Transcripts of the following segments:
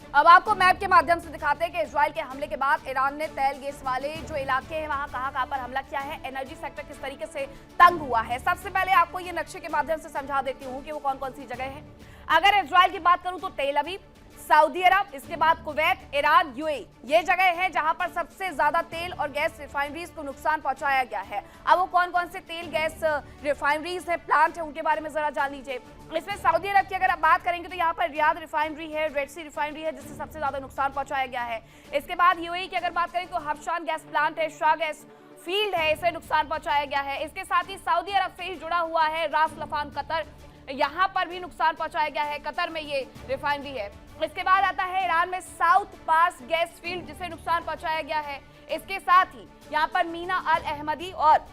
अब आपको मैप के माध्यम से दिखाते हैं कि इजराइल के हमले के बाद ईरान ने तेल गैस वाले जो इलाके हैं वहां कहां पर हमला किया है, एनर्जी सेक्टर किस तरीके से तंग हुआ है। सबसे पहले आपको ये नक्शे के माध्यम से समझा देती हूं कि वो कौन कौन सी जगह है। अगर इजराइल की बात करूं तो तेल अवीव, सऊदी अरब, इसके बाद कुवैत, ईरान, यूएई, ये जगह है जहां पर सबसे ज्यादा तेल और गैस रिफाइनरीज को नुकसान पहुंचाया गया है। अब वो कौन कौन से तेल गैस रिफाइनरीज है, प्लांट है, उनके बारे में जरा जान लीजिए। इसमें सऊदी अरब की अगर आप बात करेंगे तो यहाँ पर रियाद रिफाइनरी है, रेड सी रिफाइनरी है, जिससे सबसे ज्यादा नुकसान पहुंचाया गया है। इसके बाद यूएई की अगर बात करें तो हबशान गैस प्लांट है, शाह गैस फील्ड है, इसे नुकसान पहुंचाया गया है। इसके साथ ही सऊदी अरब से ही जुड़ा हुआ है रास लफान कतर, यहाँ पर भी नुकसान पहुंचाया गया है, कतर में ये रिफाइनरी है। इसके बाद आता है ईरान में साउथ पास गैस फील्ड, जिसे नुकसान पहुंचाया गया है। इसके साथ ही यहाँ पर मीना अल अहमदी और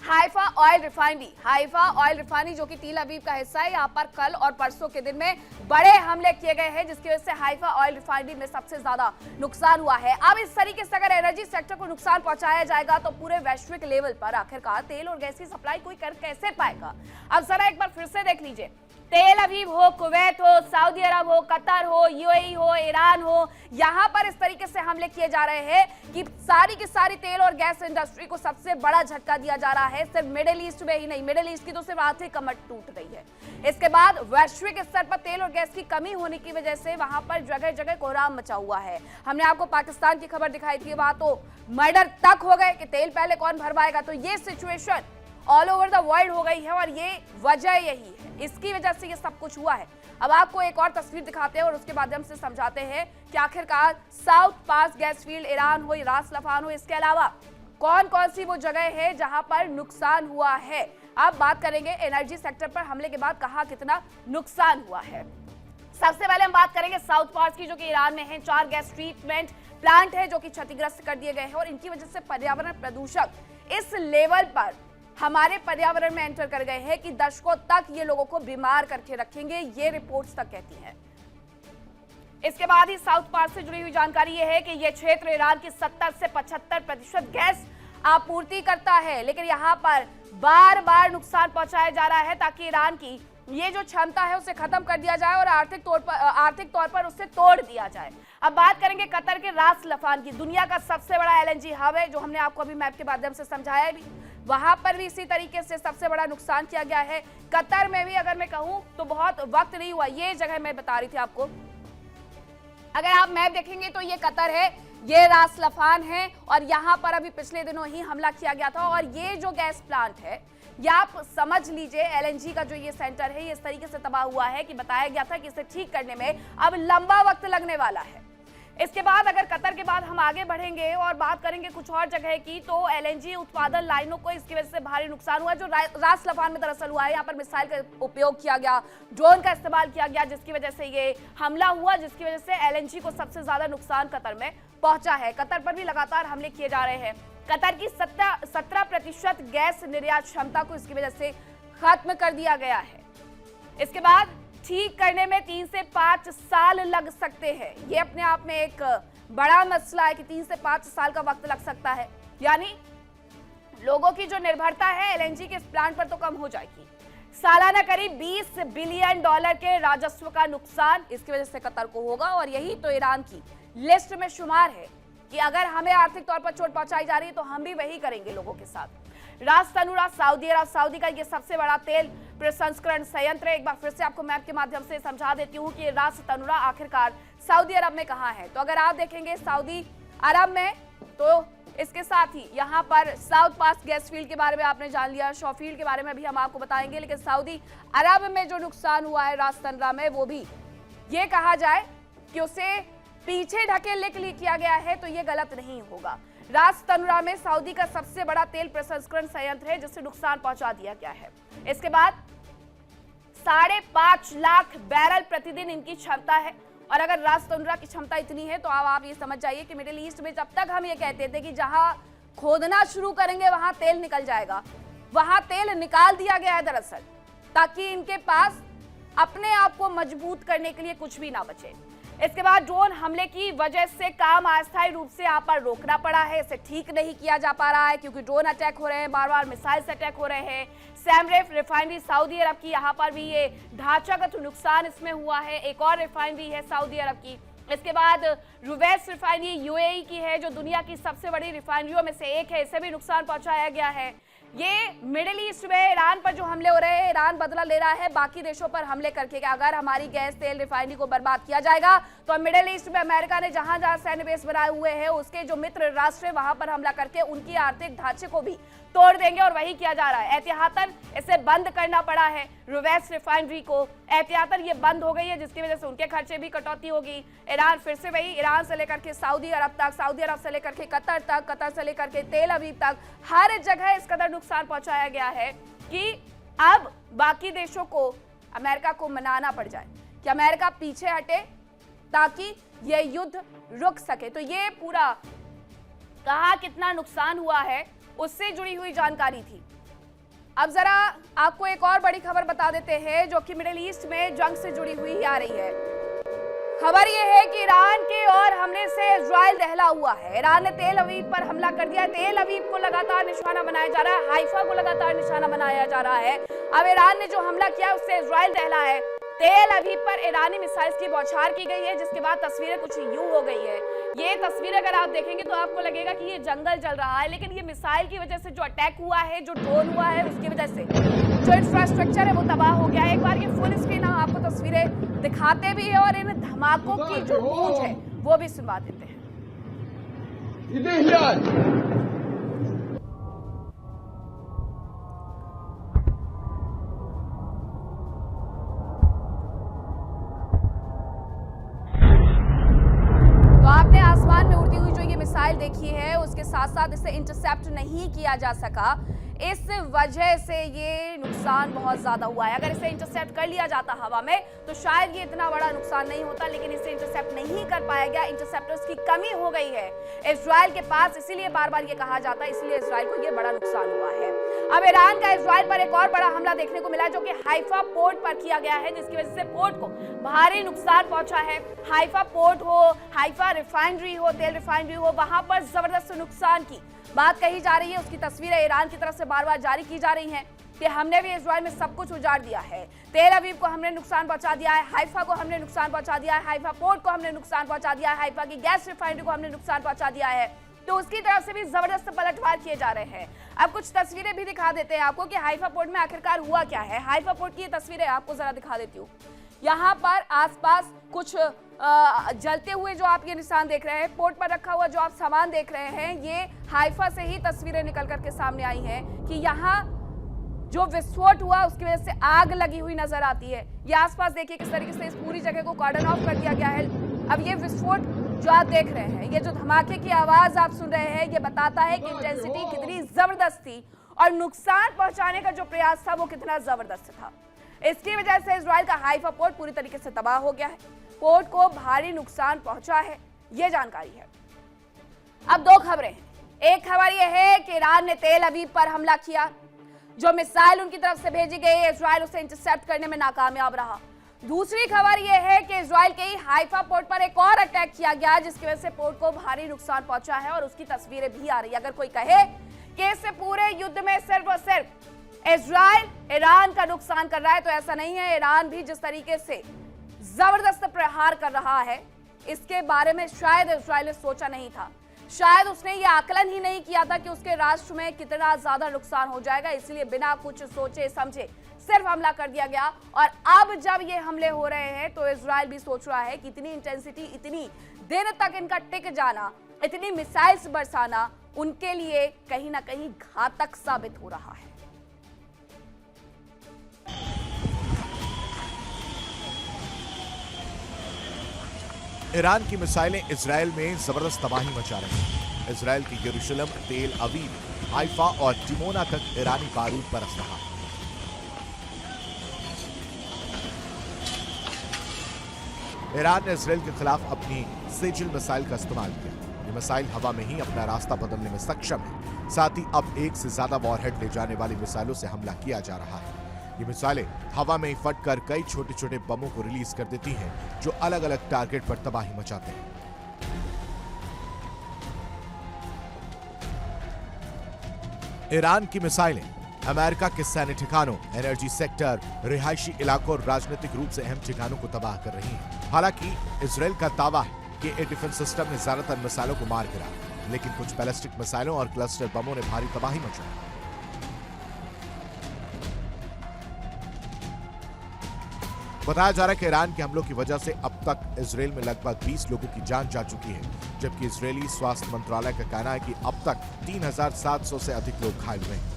Haifa oil refinery, Haifa oil refinery जो कि तेल अवीव का हिस्सा है, यहाँ पर कल और परसों के दिन में बड़े हमले किए गए हैं, जिसकी वजह से हाइफा ऑयल रिफाइनरी में सबसे ज्यादा नुकसान हुआ है। अब इस तरीके से अगर एनर्जी सेक्टर को नुकसान पहुंचाया जाएगा तो पूरे वैश्विक लेवल पर आखिरकार तेल और गैस की सप्लाई कोई कर कैसे पाएगा। अब जरा एक बार फिर से देख लीजिए, तेल अवीव हो, कुवैत हो, सऊदी अरब हो, कतर हो, यूएई हो, ईरान हो, यहाँ पर इस तरीके से हमले किए जा रहे हैं कि सारी की सारी तेल और गैस इंडस्ट्री को सबसे बड़ा झटका दिया जा रहा है। सिर्फ मिडिल ईस्ट में ही नहीं, मिडिल ईस्ट की तो सिर्फ आर्थिक कमर टूट गई है। इसके बाद वैश्विक स्तर पर तेल और गैस की कमी होने की वजह से वहां पर जगह जगह कोहराम मचा हुआ है। हमने आपको पाकिस्तान की खबर दिखाई थी, वहां तो मर्डर तक हो गए कि तेल पहले कौन भरवाएगा। तो ये situation all over the world हो गई है और ये वजह यही है, इसकी वजह से ये सब कुछ हुआ है। अब आपको एक और तस्वीर दिखाते हैं और उसके माध्यम से समझाते हैं कि आखिरकार साउथ पास गैस फील्ड, ईरान हो, रास लफान हो, इसके अलावा कौन कौन सी वो जगह है जहां पर नुकसान हुआ है। अब बात करेंगे एनर्जी सेक्टर पर हमले के बाद कहां कितना नुकसान हुआ है। सबसे पहले हम बात करेंगे साउथ पास की, जो कि ईरान में है। 4 गैस ट्रीटमेंट प्लांट है जो कि क्षतिग्रस्त कर दिए गए हैं और इनकी वजह से पर्यावरण प्रदूषक इस लेवल पर हमारे पर्यावरण में एंटर कर गए हैं कि दशकों तक ये लोगों को बीमार करके रखेंगे, ये रिपोर्ट्स तक कहती हैं। इसके बाद ही साउथ पास से जुड़ी हुई जानकारी ये है कि ये क्षेत्र ईरान की 70 से 75% गैस आपूर्ति करता है, लेकिन यहाँ पर बार बार नुकसान पहुंचाया जा रहा है ताकि ईरान की ये जो क्षमता है उसे खत्म कर दिया जाए और आर्थिक तौर पर उसे तोड़ दिया जाए। अब बात करेंगे कतर के रास लफान की, दुनिया का सबसे बड़ा एलएनजी हब है, जो हमने आपको अभी मैप के माध्यम से समझाया भी। वहां पर भी इसी तरीके से सबसे बड़ा नुकसान किया गया है। कतर में भी अगर मैं कहूं तो बहुत वक्त नहीं हुआ, ये जगह मैं बता रही थी आपको, अगर आप मैप देखेंगे तो ये कतर है, ये रास लफान है और यहाँ पर अभी पिछले दिनों ही हमला किया गया था। और ये जो गैस प्लांट है, या आप समझ लीजिए एलएनजी का जो ये सेंटर है, ये इस तरीके से तबाह हुआ है कि बताया गया था कि इसे ठीक करने में अब लंबा वक्त लगने वाला है। इसके बाद अगर कतर के बाद हम आगे बढ़ेंगे और बात करेंगे कुछ और जगह की, तो एलएनजी उत्पादन लाइनों को इसकी वजह से भारी नुकसान हुआ। जो रास लफान में दरअसल हुआ है, यहाँ पर मिसाइल का उपयोग किया गया, ड्रोन का इस्तेमाल किया गया, जिसकी वजह से ये हमला हुआ, जिसकी वजह से एलएनजी को सबसे ज्यादा नुकसान कतर में पहुंचा है। कतर पर भी लगातार हमले किए जा रहे हैं। कतर की 17% गैस निर्यात क्षमता को इसकी वजह से खत्म कर दिया गया है। इसके बाद ठीक करने में 3 से 5 साल लग सकते हैं। ये अपने आप में एक बड़ा मसला है कि 3 से 5 साल का वक्त लग सकता है, यानी लोगों की जो निर्भरता है एलएनजी के इस प्लांट पर तो कम हो जाएगी। सालाना करीब $20 बिलियन के राजस्व का नुकसान इसकी वजह से कतर को होगा और यही तो ईरान की लिस्ट में शुमार है कि अगर हमें आर्थिक तौर पर चोट पहुंचाई जा रही है तो हम भी वही करेंगे लोगों के साथ। रास तनुरा सऊदी अरब, सऊदी का ये सबसे बड़ा तेल प्रसंस्करण संयंत्र है। एक बार फिर से आपको मैप के माध्यम से समझा देती हूँ कि रास तनुरा आखिरकार सऊदी अरब में कहाँ है। तो अगर आप देखेंगे सऊदी अरब में, तो इसके साथ ही यहाँ पर साउथ पास गैस फील्ड के बारे में आपने जान लिया, शॉ फील्ड के बारे में भी हम आपको बताएंगे। लेकिन सऊदी अरब में जो नुकसान हुआ है रास तनुरा में, वो भी ये कहा जाए कि उसे पीछे ढकेलने के लिए किया गया है, तो ये गलत नहीं होगा। रास तनुरा में सऊदी का सबसे बड़ा तेल प्रसंस्करण संयंत्र है, जिससे नुकसान पहुंचा दिया गया है। इसके बाद 5.5 लाख बैरल प्रतिदिन इनकी क्षमता है और अगर रास तनुरा की क्षमता इतनी है तो अब आप ये समझ जाइए कि मिडिल ईस्ट में जब तक हम ये कहते थे कि जहां खोदना शुरू करेंगे वहां तेल निकल जाएगा, वहां तेल निकाल दिया गया है दरअसल, ताकि इनके पास अपने आप को मजबूत करने के लिए कुछ भी ना बचे। इसके बाद ड्रोन हमले की वजह से काम अस्थायी रूप से यहाँ पर रोकना पड़ा है, इसे ठीक नहीं किया जा पा रहा है क्योंकि ड्रोन अटैक हो रहे हैं, बार बार मिसाइल से अटैक हो रहे हैं। सैमरेफ रिफाइनरी सऊदी अरब की, यहाँ पर भी ये ढांचागत नुकसान इसमें हुआ है। एक और रिफाइनरी है सऊदी अरब की, इसके बाद रुवैस रिफाइनरी यूएई की है, जो दुनिया की सबसे बड़ी रिफाइनरियों में से एक है, इसे भी नुकसान पहुंचाया गया है। ये मिडिल ईस्ट में ईरान पर जो हमले हो रहे हैं, ईरान बदला ले रहा है बाकी देशों पर हमले करके। अगर हमारी गैस तेल रिफाइनरी को बर्बाद किया जाएगा तो मिडिल ईस्ट में अमेरिका ने जहां जहां सैन्य बेस बनाए हुए हैं, उसके जो मित्र राष्ट्र है वहां पर हमला करके उनकी आर्थिक ढांचे को भी तोड़ देंगे, और वही किया जा रहा है। एहतियातन इसे बंद करना पड़ा है रुवैस रिफाइनरी को, एहतियातन ये बंद हो गई है, जिसकी वजह से उनके खर्चे भी कटौती होगी। ईरान फिर से वही, ईरान से लेकर के सऊदी अरब तक, सऊदी अरब से लेकर के कतर तक, कतर से लेकर के तेल अवीव तक, हर जगह इस कदर नुकसान पहुंचाया गया है कि अब बाकी देशों को अमेरिका को मनाना पड़ जाए कि अमेरिका पीछे हटे ताकि यह युद्ध रुक सके। तो ये पूरा कहां कितना नुकसान हुआ है उससे जुड़ी हुई जानकारी थी। अब जरा आपको एक और बड़ी खबर बता देते हैं, जो कि मिडिल ईस्ट में जंग से जुड़ी हुई आ रही है। खबर यह है कि ईरान के और हमले से इजराइल दहला हुआ है। ईरान ने तेल अवीव पर हमला कर दिया है। तेल अवीव को लगातार निशाना बनाया जा रहा है, हाइफा को लगातार निशाना बनाया जा रहा है। अब ईरान ने जो हमला किया उससे इजराइल दहला है। तेल अवीव पर ईरानी मिसाइल्स की बौछार की गई है, जिसके बाद तस्वीरें कुछ यूं हो गई है। ये तस्वीर अगर आप देखेंगे तो आपको लगेगा कि ये जंगल जल रहा है, लेकिन ये मिसाइल की वजह से जो अटैक हुआ है, जो ड्रोन हुआ है, उसकी वजह से जो इंफ्रास्ट्रक्चर है वो तबाह हो गया है। एक बार ये फुल स्क्रीन हम आपको तस्वीरें दिखाते भी है और इन धमाकों की जो गूंज है वो भी सुनवा देते हैं। आपने आसमान में उड़ती हुई जो ये मिसाइल देखी है, उसके साथ साथ इसे इंटरसेप्ट नहीं किया जा सका, इस वजह से ये नुकसान बहुत ज्यादा हुआ है। अगर इसे इंटरसेप्ट कर लिया जाता हवा में तो शायद ये इतना बड़ा नुकसान नहीं होता, लेकिन इसे इंटरसेप्ट नहीं कर पाया गया। इंटरसेप्टर्स की कमी हो गई है इजराइल के पास, इसीलिए बार बार ये कहा जाता है, इसलिए इजराइल को ये बड़ा नुकसान हुआ है। अब ईरान का इजराइल पर एक और बड़ा हमला देखने को मिला, जो कि हाइफा पोर्ट पर किया गया है, जिसकी वजह से पोर्ट को भारी नुकसान पहुंचा है। हाइफा पोर्ट हो, हाइफा रिफाइनरी हो, तेल रिफाइनरी हो, वहां पर जबरदस्त नुकसान की बात कही जा रही है। उसकी तस्वीरें ईरान की तरफ से बार बार जारी की जा रही हैं कि हमने भी इजराइल में सब कुछ उजाड़ दिया है। तेल अवीव को हमने नुकसान पहुंचा दिया है, हाइफा को हमने नुकसान पहुंचा दिया है, हाइफा पोर्ट को हमने नुकसान पहुंचा दिया है, हाइफा की गैस रिफाइनरी को हमने नुकसान पहुंचा दिया है। तो उसकी तरफ से भी जबरदस्त पलटवार किए जा रहे हैं। अब कुछ तस्वीरें भी दिखा देते हैं आपको कि हाइफा पोर्ट में आखिरकार हुआ क्या है। हाइफा पोर्ट की ये तस्वीरें आपको जरा दिखा देती हूँ। यहाँ पर आसपास कुछ जलते हुए जो आप ये निशान देख रहे हैं, पोर्ट पर रखा हुआ जो आप सामान देख रहे हैं, ये हाइफा से ही तस्वीरें निकल करके सामने आई हैं कि यहाँ जो विस्फोट हुआ उसकी वजह से आग लगी हुई नजर आती है। ये आसपास देखिए किस तरीके से इस पूरी जगह को कॉर्डन ऑफ कर दिया गया है। अब ये विस्फोट जो आप देख रहे हैं, ये जो धमाके की आवाज आप सुन रहे हैं, ये बताता है कि इंटेंसिटी कितनी जबरदस्त थी और नुकसान पहुंचाने का जो प्रयास था वो कितना जबरदस्त था। इसकी वजह से इजराइल का हाइफा पोर्ट पूरी तरीके से तबाह हो गया है, पोर्ट को भारी नुकसान पहुंचा है, ये जानकारी है। अब दो खबरें हैं। एक खबर यह है कि ईरान ने तेल अवीव पर हमला किया, जो मिसाइल उनकी तरफ से भेजी गई, इजराइल उसे इंटरसेप्ट करने में नाकामयाब रहा। दूसरी खबर यह है कि इजराइल के ही हाइफा पोर्ट पर एक और अटैक किया गया, जिसकी वजह से पोर्ट को भारी नुकसान पहुंचा है और उसकी तस्वीरें भी आ रही है। अगर कोई कहे कि इस पूरे युद्ध में सिर्फ और सिर्फ इजराइल ईरान का नुकसान कर रहा है, तो ऐसा नहीं है। ईरान भी जिस तरीके से जबरदस्त प्रहार कर रहा है, इसके बारे में शायद इजराइल ने सोचा नहीं था, शायद उसने ये आकलन ही नहीं किया था कि उसके राष्ट्र में कितना ज्यादा नुकसान हो जाएगा, इसलिए बिना कुछ सोचे समझे सिर्फ हमला कर दिया गया। और अब जब ये हमले हो रहे हैं तो इजराइल भी सोच रहा है कि इतनी इंटेंसिटी, इतनी देर तक इनका टिक जाना, इतनी मिसाइल्स बरसाना उनके लिए कहीं ना कहीं घातक साबित हो रहा है। ईरान की मिसाइलें इजराइल में जबरदस्त तबाही मचा रही हैं। इजराइल की यरूशलेम, तेल अवीव, हाइफा और डिमोना तक ईरानी बारूद बरस रहा है। ईरान ने इजराइल के खिलाफ अपनी सेजिल मिसाइल का इस्तेमाल किया। ये मिसाइल हवा में ही अपना रास्ता बदलने में सक्षम है। साथ ही अब एक से ज्यादा वॉरहेड ले जाने वाली मिसाइलों से हमला किया जा रहा है। ये मिसाइलें हवा में ही फटकर कई छोटे छोटे बमों को रिलीज कर देती हैं, जो अलग अलग टारगेट पर तबाही मचाते हैं। ईरान की मिसाइलें अमेरिका के सैन्य ठिकानों, एनर्जी सेक्टर, रिहायशी इलाकों और राजनीतिक रूप से अहम ठिकानों को तबाह कर रही हैं। हालांकि इजराइल का दावा है कि एयर डिफेंस सिस्टम ने ज्यादातर मिसाइलों को मार गिरा, लेकिन कुछ बैलिस्टिक मिसाइलों और क्लस्टर बमों ने भारी तबाही मचाई। बताया जा रहा है कि ईरान के हमलों की वजह से अब तक इजराइल में लगभग 20 लोगों की जान जा चुकी है, जबकि इजरायली स्वास्थ्य मंत्रालय का कहना है कि अब तक 3,700 से अधिक लोग घायल हुए हैं।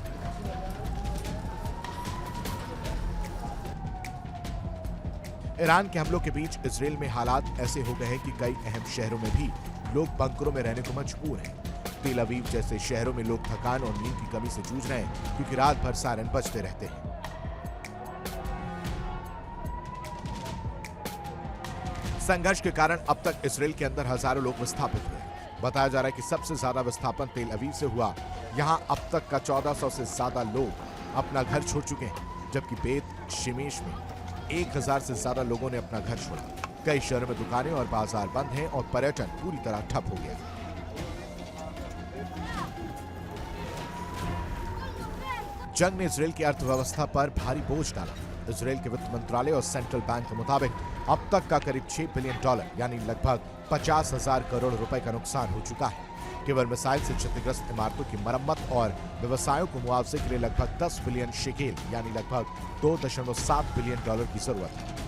ईरान के हमलों के बीच इजराइल में हालात ऐसे हो गए हैं कि कई अहम शहरों में भी लोग बंकरों में रहने को मजबूर हैं। तेल अवीव जैसे शहरों में लोग थकान और नींद की कमी से जूझ रहे हैं, क्योंकि रात भर सायरन बजते रहते हैं। संघर्ष के कारण अब तक इजराइल के अंदर हजारों लोग विस्थापित हुए। बताया जा रहा है कि सबसे ज्यादा विस्थापन तेल अवीव से हुआ। यहां अब तक का 1400 से ज्यादा लोग अपना घर छोड़ चुके हैं, जबकि बेत शिमेश में 1000 से ज्यादा लोगों ने अपना घर छोड़ा। कई शहरों में दुकानें और बाजार बंद हैं और पर्यटन पूरी तरह ठप हो गया। जंग ने इजराइल की अर्थव्यवस्था पर भारी बोझ डाला। इजराइल के वित्त मंत्रालय और सेंट्रल बैंक के मुताबिक अब तक का करीब $6 बिलियन यानी लगभग 50,000 करोड़ रुपए का नुकसान हो चुका है। केवल मिसाइल से क्षतिग्रस्त इमारतों की मरम्मत और व्यवसायों को मुआवजे के लिए लगभग 10 बिलियन शेकेल यानी लगभग $2.7 बिलियन की जरूरत है।